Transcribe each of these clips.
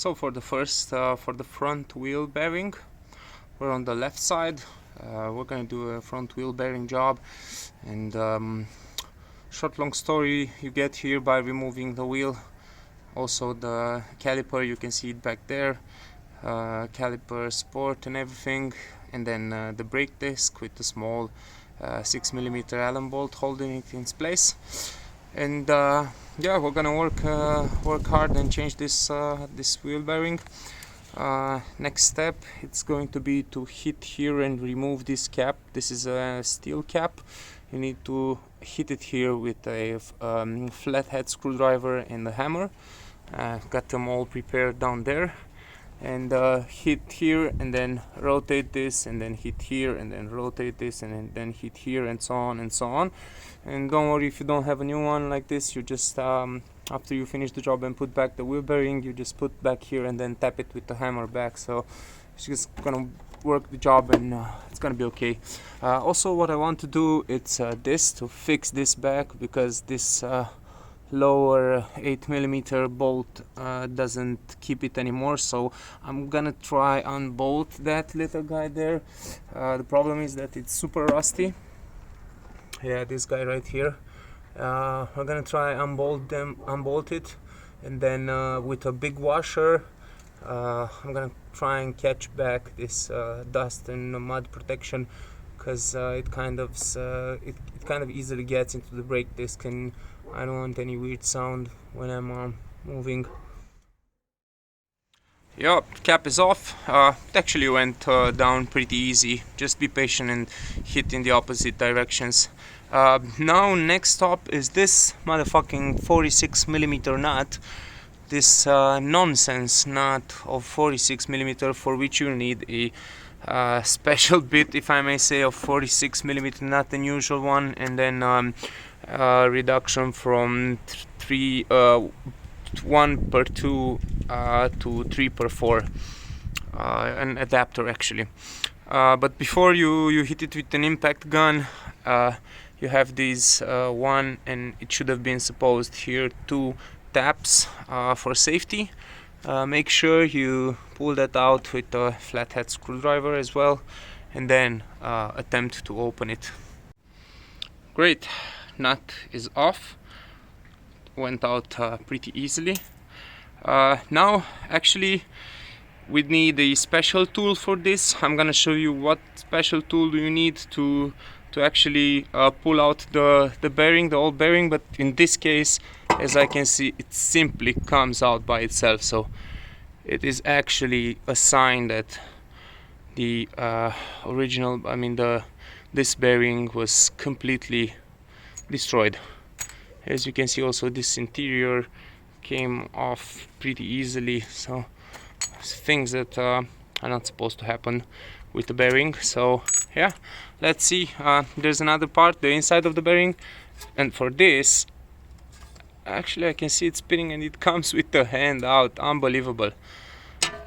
So for the front wheel bearing, we're on the left side. We're going to do a front wheel bearing job, and short long story, you get here by removing the wheel, also the caliper, you can see it back there, caliper support and everything, and then the brake disc with the small 6mm Allen bolt holding it in place. And yeah, we're gonna work hard and change this wheel bearing. Next step, it's going to be to hit here and remove this cap. This is a steel cap. You need to hit it here with a flathead screwdriver and a hammer. Got them all prepared down there. And hit here and then rotate this, and then hit here and then rotate this, and then hit here, and so on and so on. And don't worry if you don't have a new one like this. You just after you finish the job and put back the wheel bearing, you just put back here and then tap it with the hammer back. So it's just gonna work the job, and it's gonna be okay. Also, what I want to do, it's this to fix this back, because this lower 8mm bolt doesn't keep it anymore, so I'm gonna try unbolt that little guy there. The problem is that it's super rusty. Yeah, this guy right here. We're gonna try unbolt it, and then with a big washer I'm gonna try and catch back this dust and mud protection, because it kind of easily gets into the brake disc, and I don't want any weird sound when I'm moving. Yep, cap is off. It actually went down pretty easy. Just be patient and hit in the opposite directions. Now next stop is this motherfucking 46mm nut. This nonsense nut of 46mm, for which you need a special bit, if I may say, of 46mm nut, the usual one, and then reduction from 1/2 to 3/4, an adapter actually. But before you hit it with an impact gun, you have these one, and it should have been supposed here, 2 taps for safety. Make sure you pull that out with a flathead screwdriver as well, and then attempt to open it. Great, nut is off. Went out pretty easily. Now actually we need a special tool for this. I'm gonna show you what special tool you need to actually pull out the bearing, the old bearing, but in this case, as I can see, it simply comes out by itself. So it is actually a sign that the original, this bearing was completely destroyed. As you can see, also this interior came off pretty easily, so things that are not supposed to happen with the bearing. So yeah, let's see. There's another part, the inside of the bearing, and for this, actually I can see it spinning, and it comes with the hand out. Unbelievable.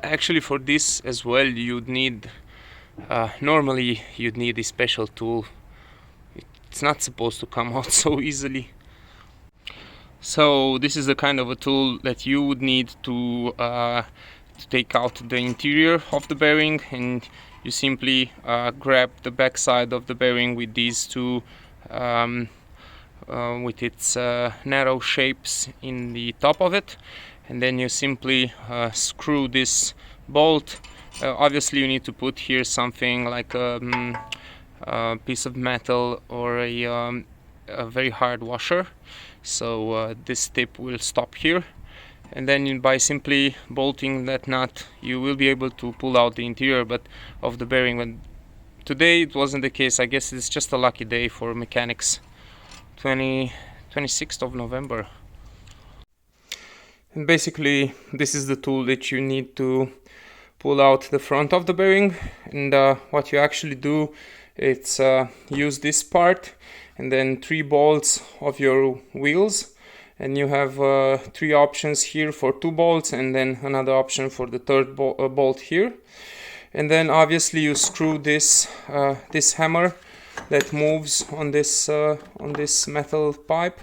Actually, for this as well, you'd need normally you'd need a special tool. It's not supposed to come out so easily. So this is the kind of a tool that you would need to take out the interior of the bearing, and you simply grab the back side of the bearing with these two with its narrow shapes in the top of it, and then you simply screw this bolt. Obviously you need to put here something like a piece of metal or a very hard washer, so this tip will stop here, and then by simply bolting that nut you will be able to pull out the interior of the bearing. But today it wasn't the case. I guess it's just a lucky day for mechanics. 26th of November. And basically this is the tool that you need to pull out the front of the bearing, and what you actually do, it's use this part and then 3 bolts of your wheels, and you have 3 options here for 2 bolts, and then another option for the 3rd bolt here. And then obviously you screw this this hammer that moves on this metal pipe,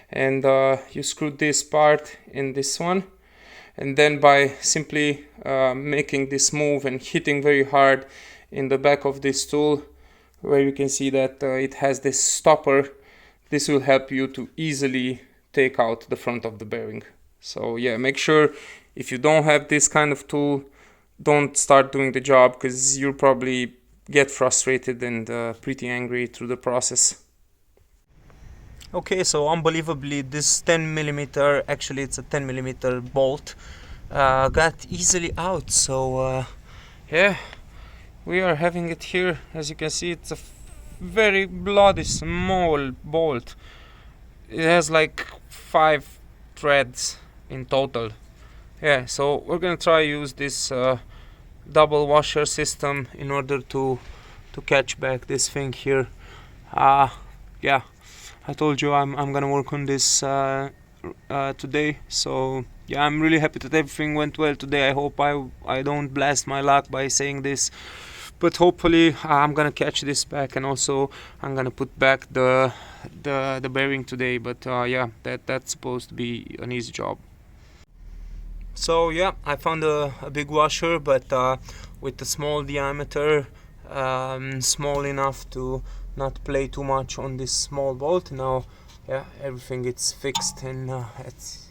and you screw this part in this one, and then by simply making this move and hitting very hard in the back of this tool, where you can see that it has this stopper, this will help you to easily take out the front of the bearing. So yeah, make sure if you don't have this kind of tool, don't start doing the job, because you'll probably get frustrated and pretty angry through the process. Okay, so unbelievably this 10 millimeter, actually it's a 10 millimeter bolt, got easily out. So Yeah, we are having it here. As you can see, it's a very bloody small bolt. It has like 5 threads in total. Yeah, so we're gonna try use this double washer system in order to catch back this thing here. Yeah, I told you I'm gonna work on this today. So yeah, I'm really happy that everything went well today. I hope I don't blast my luck by saying this, but hopefully I'm gonna catch this back, and also I'm gonna put back the bearing today. But yeah, that's supposed to be an easy job. So yeah, I found a big washer, but with a small diameter, small enough to not play too much on this small bolt. Now, yeah, everything is fixed and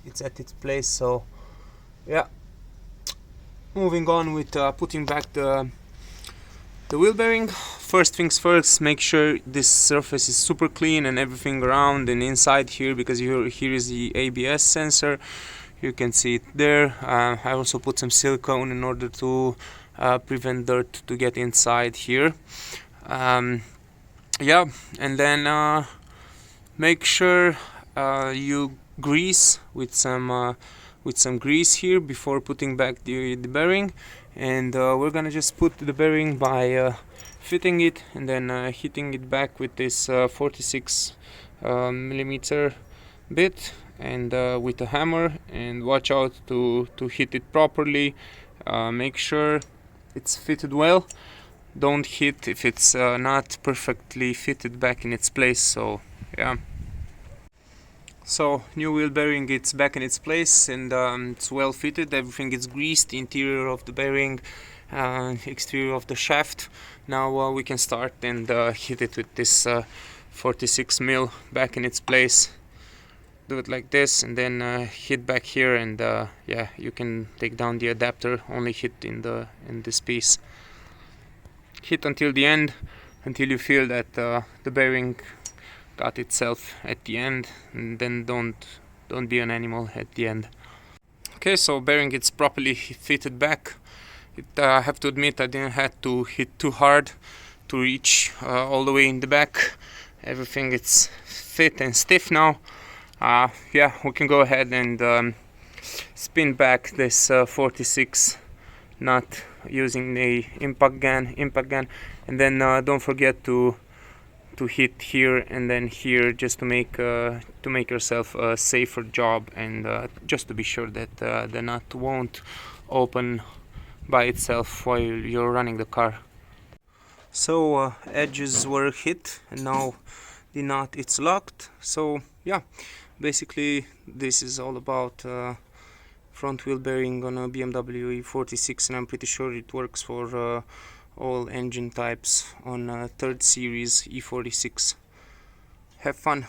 it's at its place. So yeah, moving on with putting back the wheel bearing. First things first, make sure this surface is super clean and everything around and inside here, because here is the ABS sensor. You can see it there. I also put some silicone in order to prevent dirt to get inside here. Yeah, and then make sure you grease with some grease here before putting back the bearing. And we're gonna just put the bearing by fitting it and then hitting it back with this 46 millimeter bit and with a hammer, and watch out to hit it properly. Make sure it's fitted well. Don't hit if it's not perfectly fitted back in its place. So yeah, so new wheel bearing, it's back in its place, and it's well fitted. Everything is greased, interior of the bearing, exterior of the shaft. Now we can start and hit it with this 46 mil back in its place. Do it like this, and then hit back here, and yeah, you can take down the adapter. Only hit in this piece. Hit until the end, until you feel that the bearing got itself at the end, and then don't be an animal at the end. Okay, so bearing it's properly fitted back. I have to admit, I didn't have to hit too hard to reach all the way in the back. Everything is fit and stiff now. Yeah, we can go ahead and spin back this 46 nut using the impact gun, and then don't forget to hit here and then here, just to make yourself a safer job, and just to be sure that the nut won't open by itself while you're running the car. So edges were hit, and now the nut it's locked. So yeah, basically this is all about front wheel bearing on a BMW E46, and I'm pretty sure it works for all engine types on 3rd series E46. Have fun.